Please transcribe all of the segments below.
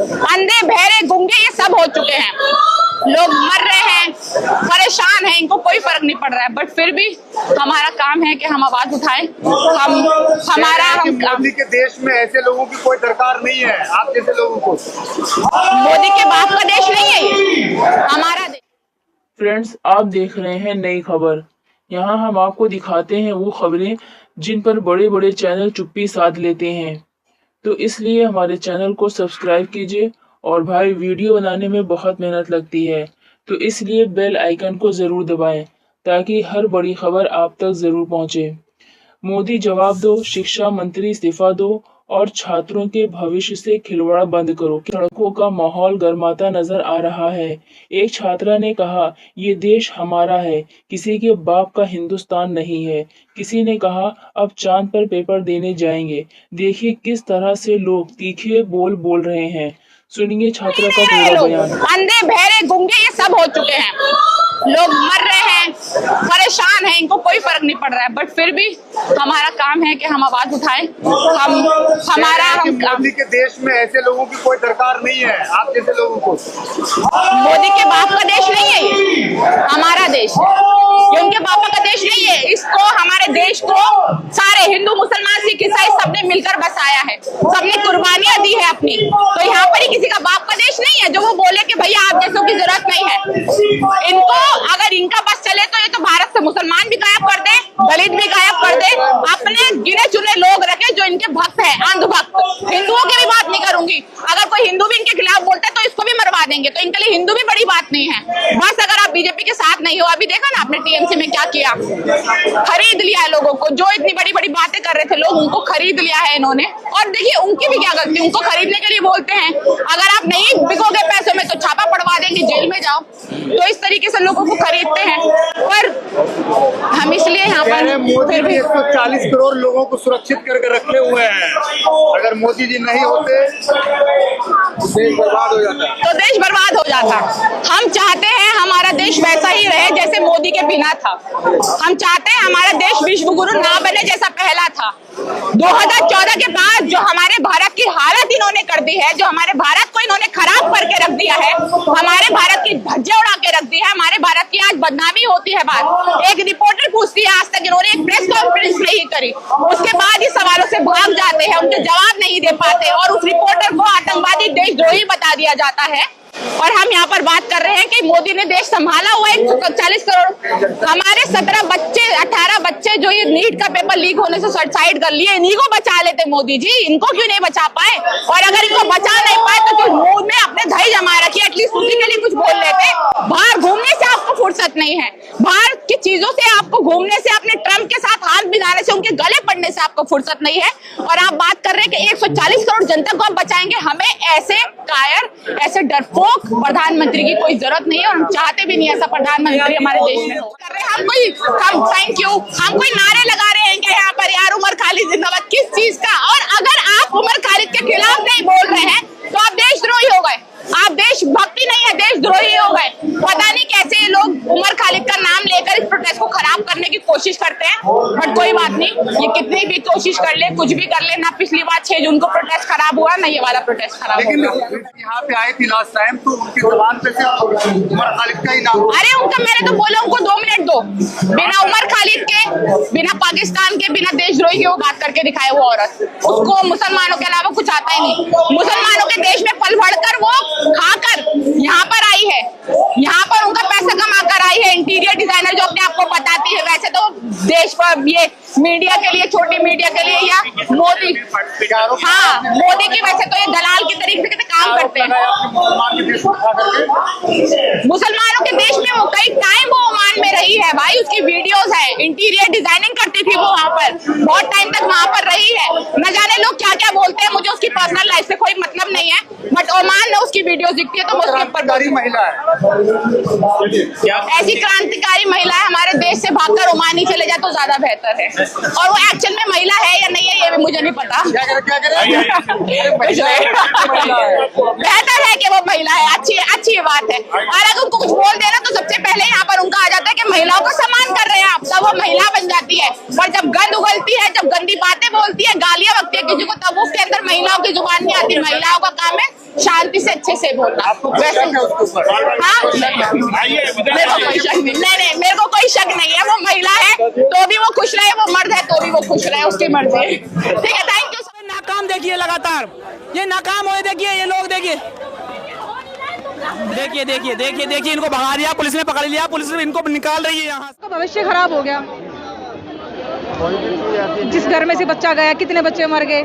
अंधे बहरे गूंगे ये सब हो चुके हैं, लोग मर रहे हैं, परेशान हैं, इनको कोई फर्क नहीं पड़ रहा है। बट फिर भी हमारा काम है कि हम आवाज उठाएं। मोदी के देश में ऐसे लोगों की कोई दरकार नहीं है, आप जैसे लोगों को। मोदी के बाप का देश नहीं है ये, हमारा देश। फ्रेंड्स, आप देख रहे हैं नई खबर। यहाँ हम आपको दिखाते हैं वो खबरें जिन पर बड़े बड़े चैनल चुप्पी साध लेते हैं। तो इसलिए हमारे चैनल को सब्सक्राइब कीजिए। और भाई, वीडियो बनाने में बहुत मेहनत लगती है, तो इसलिए बेल आइकन को जरूर दबाएं ताकि हर बड़ी खबर आप तक जरूर पहुंचे। मोदी जवाब दो, शिक्षा मंत्री इस्तीफा दो और छात्रों के भविष्य से खिलवाड़ बंद करो। सड़कों का माहौल गर्माता नजर आ रहा है। एक छात्रा ने कहा, ये देश हमारा है, किसी के बाप का हिंदुस्तान नहीं है। किसी ने कहा, अब चांद पर पेपर देने जाएंगे। देखिए किस तरह से लोग तीखे बोल बोल रहे हैं। सुनिए छात्रा का पूरा बयान। अंधे बहरे गूंगे ये सब हो चुके हैं, लोग मर रहे हैं, परेशान हैं, इनको कोई फर्क नहीं पड़ रहा है। बट फिर भी हमारा काम है कि हम आवाज उठाएं। मोदी के देश में ऐसे लोगों की कोई दरकार नहीं है, आप जैसे लोगों को। मोदी के बाप का देश नहीं है ये, हमारा देश है। ये उनके पापा का देश नहीं है। इसको, हमारे देश को सारे हिंदू, मुसलमान, सिख, ईसाई सबने मिलकर बसाया है, सबने कुर्बानियां दी है अपनी। तो यहाँ पर ही किसी का बाप का देश नहीं है जो वो बोले कि भैया आप जैसों की जरूरत नहीं है। इनको, अगर इनका बस चले तो ये तो भारत से मुसलमान भी गायब कर दे, दलित भी गायब कर दे, अपने गिने चुने लोग रखे जो इनके भक्त है, अंधभक्त। हिंदुओं की भी बात नहीं करूंगी, अगर कोई हिंदू भी इनके खिलाफ बोलता है तो इसको भी मरवा देंगे। तो इनके लिए हिंदू भी बड़ी बात नहीं है। बस अगर आप बीजेपी के साथ नहीं हो, अभी देखा ना आपने टीएमसी में क्या किया, खरीद लिया है लोगों को। जो इतनी बड़ी बड़ी बातें कर रहे थे लोग, उनको खरीद लिया है इन्होंने। और देखिए उनकी भी क्या गलती, उनको खरीदने के लिए बोलते हैं। अगर आप नहीं बिकोगे पैसों में तो छापा पड़वा देंगे, जेल में जाओ। तो इस तरीके से लोगों को खरीदते हैं। पर हम इसलिए यहाँ पर मोदी जी 140 करोड़ लोगों को सुरक्षित करके रखे हुए हैं। अगर मोदी जी नहीं होते देश बर्बाद हो जाता, तो देश बर्बाद हो जाता। हम चाहते हैं हमारा देश वैसा ही रहे जैसे मोदी के बिना था। हम चाहते हैं हमारा देश विश्व गुरु ना बने जैसा पहला था। 2014 के बाद जो हमारे भारत की हालत इन्होंने कर दी है, जो हमारे भारत को इन्होंने खराब करके रख दिया है, हमारे भारत की धज्जे उड़ा के रख दी है, हमारे भारत की आज बदनामी होती है। बात एक रिपोर्टर पूछती है, आज तक इन्होंने एक प्रेस कॉन्फ्रेंस नहीं करी, उसके बाद ही सवालों से भाग जाते हैं, उनके जवाब नहीं दे पाते और उस रिपोर्टर को आतंकवादी, देशद्रोही बता दिया जाता है। और हम यहाँ पर बात कर रहे हैं कि मोदी ने देश संभाला हुआ है। 140 करोड़ हमारे 17 बच्चे, 18 बच्चे जो ये नीट का पेपर लीक होने से सुसाइड कर लिए, इन्हीं को बचा लेते मोदी जी। इनको क्यों नहीं बचा पाए? और अगर इनको बचा नहीं पाए तो जो मुंह में अपने दही जमा रखी, एटलीस्ट उसी के लिए कुछ बोल लेते। बाहर घूमने से आपको फुर्सत नहीं है, बाहर की चीजों से आपको घूमने से, अपने ट्रम्प के साथ हाथ मिलाने से, उनके गले पड़ने से आपको फुर्सत नहीं है। और आप बात कर रहे हैं कि 140 करोड़ जनता को हम बचाएंगे। हमें ऐसे कायर, ऐसे डरपोक प्रधानमंत्री की कोई जरूरत नहीं है और हम चाहते भी नहीं ऐसा प्रधानमंत्री हमारे देश में हो। कर रहे हैं हम थैंक यू, हम कोई नारे लगा रहे हैं कि यहाँ पर यार उमर खालिद जिंदाबाद, किस चीज का? और अगर आप उमर खालिद के खिलाफ नहीं बोल रहे हैं तो आप देशद्रोही हो गए, आप देशभक्ति नहीं है, देशद्रोही हो गए। पता नहीं कैसे ये लोग उमर खालिद का नाम लेकर इस प्रोटेस्ट को खराब करने की कोशिश करते हैं। बट कोई बात नहीं, ये कितनी भी कोशिश कर ले, कुछ भी कर ले, ना पिछली बार 6 जून को प्रोटेस्ट खराब हुआ, ना ये वाला प्रोटेस्ट खराब हुआ। लेकिन यहाँ पे आए थे लास्ट टाइम तो उनकी जुबान पे सिर्फ उमर खालिद का ही नाम। अरे उनका, मैंने तो बोला उनको 2 मिनट दो, बिना उमर खालिद के, बिना पाकिस्तान के, बिना देशद्रोही के वो बात करके दिखाए वो औरत। उसको मुसलमानों के अलावा कुछ आता ही नहीं। मुसलमानों के देश में पल भड़कर वो खाकर यहाँ पर आई है, यहाँ पर उनका पैसा कमा कर आई है। इंटीरियर डिजाइनर जो अपने आप को बताती है, वैसे तो देश पर ये मीडिया के लिए, छोटी मीडिया के लिए, या मोदी, हाँ मोदी की वैसे तो ये दलाल के तरीके से काम करते हैं। मुसलमानों के देश में वो कई टाइम वो ओमान में रही है भाई, उसकी वीडियोस है, इंटीरियर डिजाइनिंग करती थी वो वहाँ पर, बहुत टाइम तक वहाँ पर रही है। न जाने लोग क्या क्या बोलते हैं, मुझे उसकी पर्सनल लाइफ से कोई मतलब नहीं है, बट ओमान में उसकी वीडियोस दिखती है तो उसके ऊपर महिला है, ऐसी क्रांतिकारी महिला है, हमारे देश से भागकर ओमान ही चले जाए तो ज्यादा बेहतर है। और वो एक्चुअल में महिला है या नहीं है ये भी मुझे नहीं पता। बेहतर है कि वो महिला है, अच्छी बात है। और अगर उनको कुछ बोल देना तो सबसे पहले यहाँ पर उनका आ जाता है कि महिलाओं को सम्मान कर रहे हैं आप, तब वो महिला बन जाती है। और जब गंद उगलती है, जब गंदी बातें बोलती है, गालियां बकती है किसी को, तब उसके अंदर महिलाओं की जुबान नहीं आती। महिलाओं का काम है शांति से अच्छे से बोलना। वैसे हाँ, मेरे को कोई शक नहीं, नहीं मेरे को कोई शक नहीं है। वो महिला है तो भी वो खुश रहे, वो मर्द है तो भी वो खुश रहे, उसकी मर्जी है। ठीक है, थैंक यू। नाकाम देखिए, लगातार ये नाकाम हुए, देखिए ये लोग, देखिए देखिए देखिए देखिए देखिए इनको भगा दिया, पुलिस ने पकड़ लिया, पुलिस इनको निकाल रही है यहाँ। भविष्य खराब हो गया। जिस घर में से बच्चा गया, कितने बच्चे मर गए,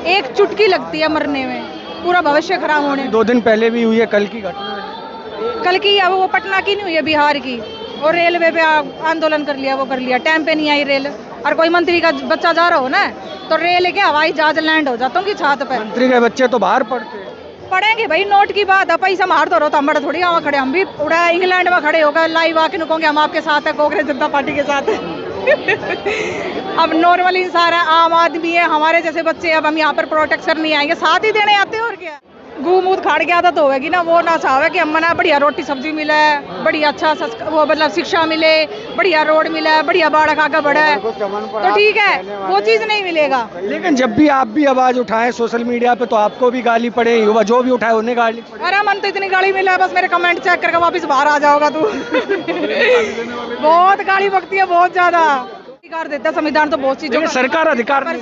एक चुटकी लगती है मरने में, पूरा भविष्य खराब होने। 2 दिन पहले भी हुई है, कल की घटना, कल की अब वो पटना की नहीं हुई है, बिहार की। और रेलवे पे आंदोलन कर लिया, वो कर लिया, टाइम पे नहीं आई रेल। और कोई मंत्री का बच्चा जा रहा हो ना तो रेल के हवाई जहाज लैंड हो जाता हूँ छात पे। मंत्री के बच्चे तो बाहर पढ़ते हैं। पढ़ेंगे भाई, नोट की बात है, पैसा मार तो रहो तो हम थोड़ी वहाँ खड़े, हम भी उड़ा इंग्लैंड में खड़े होकर लाइव आके नुकोगे हम आपके साथ है, कांग्रेस जनता पार्टी के साथ है। अब नॉर्मल इंसान है, आम आदमी है, हमारे जैसे बच्चे, अब हम यहाँ पर प्रोटेक्शन नहीं आएंगे, साथ ही देने आते हैं और क्या। घूम खाड़ की आदत होगी ना, वो ना चाहे कि हम ना बढ़िया रोटी सब्जी मिले, बढ़िया अच्छा वो मतलब शिक्षा मिले, बढ़िया रोड मिले, बढ़िया बाढ़ आगे बढ़े तो ठीक है, वो चीज नहीं मिलेगा। लेकिन जब भी आप भी आवाज उठाएं सोशल मीडिया पे तो आपको भी गाली पड़े, युवा जो भी उठाए उन्हें गाली पड़े। अरे मन तो इतनी गाली मिला है, बस मेरे कमेंट चेक करके वापस बाहर आ जाओगा तू। बहुत गाली बकती है, बहुत ज्यादा अधिकार देता संविधान तो बहुत चीजों। सरकार अधिकार,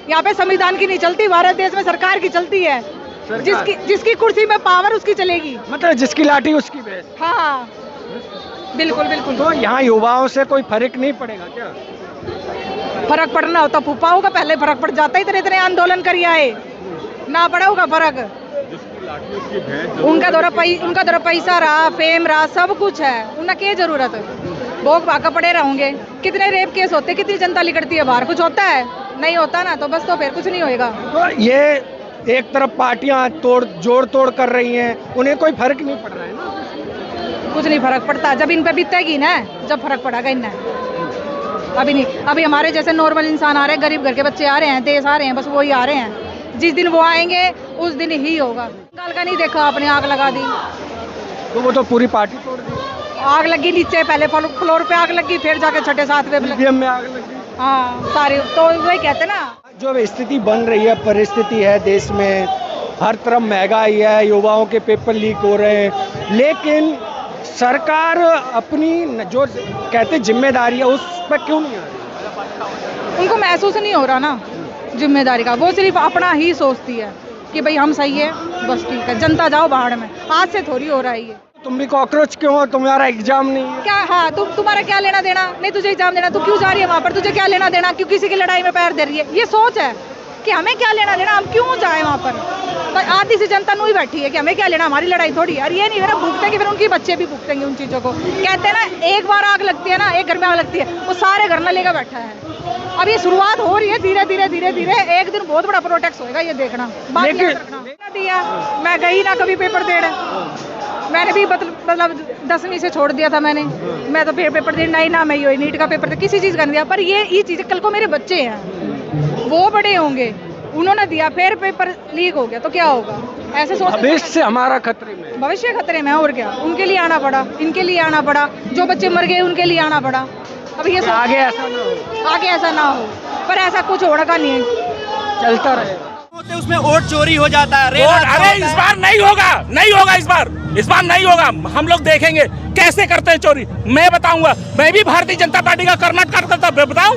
यहाँ पे संविधान की नहीं चलती, भारत देश में सरकार की चलती है। जिसकी कुर्सी में पावर उसकी चलेगी, मतलब जिसकी लाठी उसकी भैंस। हाँ बिल्कुल बिल्कुल। तो यहाँ युवाओं से कोई फर्क नहीं पड़ेगा क्या? फर्क पड़ना होता फूफाओं का पहले फर्क पड़ जाता, इतने इतने आंदोलन करिए आए ना पड़ा होगा फर्क। उनका दौरा पैसा रहा, फेम रहा, सब कुछ है, उन्हें क्या जरूरत है, भोग भागा पड़े रहेंगे। कितने रेप केस होते, कितनी जनता निकलती है बाहर, कुछ होता है? नहीं होता ना, तो बस तो फिर कुछ नहीं होएगा। तो ये एक तरफ पार्टियां जोड़ तोड़ कर रही हैं, उन्हें कोई फर्क नहीं पड़ रहा है ना? कुछ नहीं फर्क पड़ता, जब इन पे बीतेगी ना जब फर्क पड़ेगा इन्हें। अभी नहीं, अभी हमारे जैसे नॉर्मल इंसान आ रहे हैं, गरीब घर के बच्चे आ रहे हैं, देश आ रहे हैं, बस वही आ रहे हैं। जिस दिन वो आएंगे उस दिन ही होगा। कल का नहीं देखा आपने, आग लगा दी, तो वो तो पूरी पार्टी तोड़ दी। आग लगी नीचे, पहले फ्लोर पे आग लगी, फिर जाके छठे सातवें में आग लगी। हाँ सारे तो वही कहते ना। जो स्थिति बन रही है, परिस्थिति है देश में, हर तरफ महंगाई है, युवाओं के पेपर लीक हो रहे हैं, लेकिन सरकार अपनी जो कहते जिम्मेदारी है उस पर क्यों नहीं आ रही? उनको महसूस नहीं हो रहा ना जिम्मेदारी का, वो सिर्फ अपना ही सोचती है कि भाई हम सही है, बस ठीक है, जनता जाओ बाहर में। आज से थोड़ी हो रहा है ये। तुम भी कॉकरोच क्यों हो? तुम्हारा एग्जाम नहीं है क्या? हाँ, तुम्हारा क्या लेना देना? नहीं तुझे एग्जाम देना, तू क्यों जा रही है वहाँ पर? तुझे क्या लेना देना? क्यों किसी की लड़ाई में पैर दे रही है? ये सोच है कि हमें क्या लेना देना, हम क्यों जाए वहाँ पर? तो आधी सी जनता नहीं बैठी है कि हमें क्या लेना, हमारी लड़ाई थोड़ी है। और ये नहीं है ना भुगतेंगे, फिर उनके बच्चे भी भुगतेंगे उन चीज़ों को। कहते हैं ना, एक बार आग लगती है ना, एक घर में आग लगती है, वो सारे घर में लेकर बैठा है। अब ये शुरुआत हो रही है, धीरे धीरे धीरे धीरे एक दिन बहुत बड़ा प्रोटेक्ट होएगा, ये देखना। दिया मैं गई ना कभी पेपर देने, मैंने भी मतलब 10वीं से छोड़ दिया था मैंने। मैं तो पेपर देना ही ना, मैं ये नीट का पेपर किसी चीज़ का नहीं दिया। पर ये चीज़ें कल को मेरे बच्चे हैं, वो बड़े होंगे, उन्होंने दिया, फिर पेपर लीक हो गया तो क्या होगा? ऐसे सोच, भविष्य से हमारा खतरे में, भविष्य खतरे में, और क्या? उनके लिए आना पड़ा, इनके लिए आना पड़ा, जो बच्चे मर गए उनके लिए आना पड़ा। अब ये आगे ऐसा ना हो, आगे ऐसा ना हो, पर ऐसा कुछ होगा नहीं है, चलता रहेगा। उसमें वोट चोरी हो जाता है। अरे इस बार नहीं होगा, नहीं होगा, इस बार नहीं होगा। हम लोग देखेंगे कैसे करते हैं चोरी, मैं बताऊंगा। मैं भी भारतीय जनता पार्टी का कर्मठ करता बताऊं,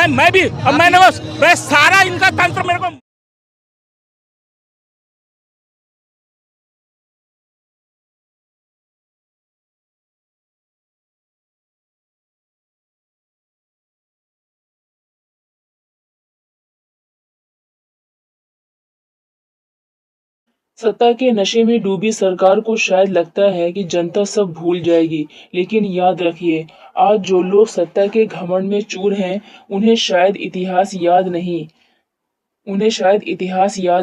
मैं भी, अब मैंने बस सारा इनका तंत्र मेरे को सत्ता के नशे में डूबी सरकार को शायद लगता है कि जनता सब भूल जाएगी, लेकिन याद रखिए, आज जो लोग सत्ता के घमंड में चूर हैं, उन्हें शायद इतिहास याद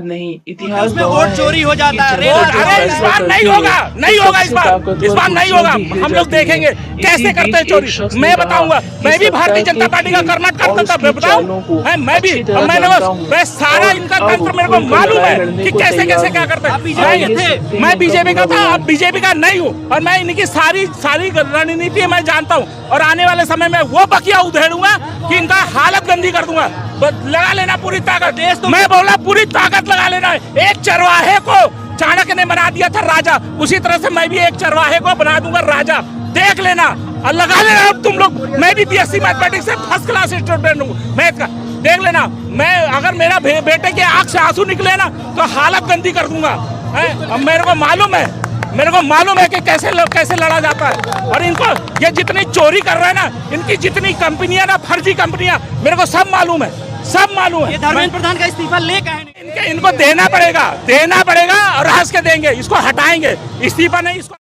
नहीं। इतिहास उसमें वोट चोरी हो जाता है। अरे इस बार नहीं होगा, इस बार नहीं होगा। हम लोग देखेंगे कैसे करते हैं चोरी, मैं बताऊंगा। मैं भी भारतीय जनता पार्टी का कर्मठ करता बताऊं, मैं भी, मैंने बस सारा इनका तंत्र मेरे को मालूम है कि कैसे कैसे क्या करते हैं। मैं बीजेपी का था, अब बीजेपी का नहीं हूँ, और मैं इनकी सारी रणनीति मैं जानता हूँ, और आने वाले समय में वो बकिया उधेड़ूंगा कि इनका हालत गंदी कर दूंगा। लगा लेना पूरी ताकत, मैं बोला पूरी ताकत लगा लेना। एक चरवाहे को चाणक्य ने बना दिया था राजा, उसी तरह से मैं भी एक चरवाहे को बना दूंगा राजा। देख लेना और लगा लेना अब तुम लोग। मैं भी बीएससी मैथमेटिक्स से फर्स्ट क्लास स्टूडेंट हूँ मैथ का। देख लेना, मैं अगर मेरा बेटे के आंख से आंसू निकले ना तो हालत गंदी कर दूंगा। अब मेरे को मालूम है कि कैसे लड़ा जाता है। और इनको ये जितनी चोरी कर रहे हैं ना, इनकी जितनी कंपनियां ना, फर्जी कंपनियां, मेरे को सब मालूम है। ये धर्मेंद्र प्रधान का इस्तीफा ले कहे इनको देना पड़ेगा और हंस के देंगे, इसको हटाएंगे, इस्तीफा नहीं इसको।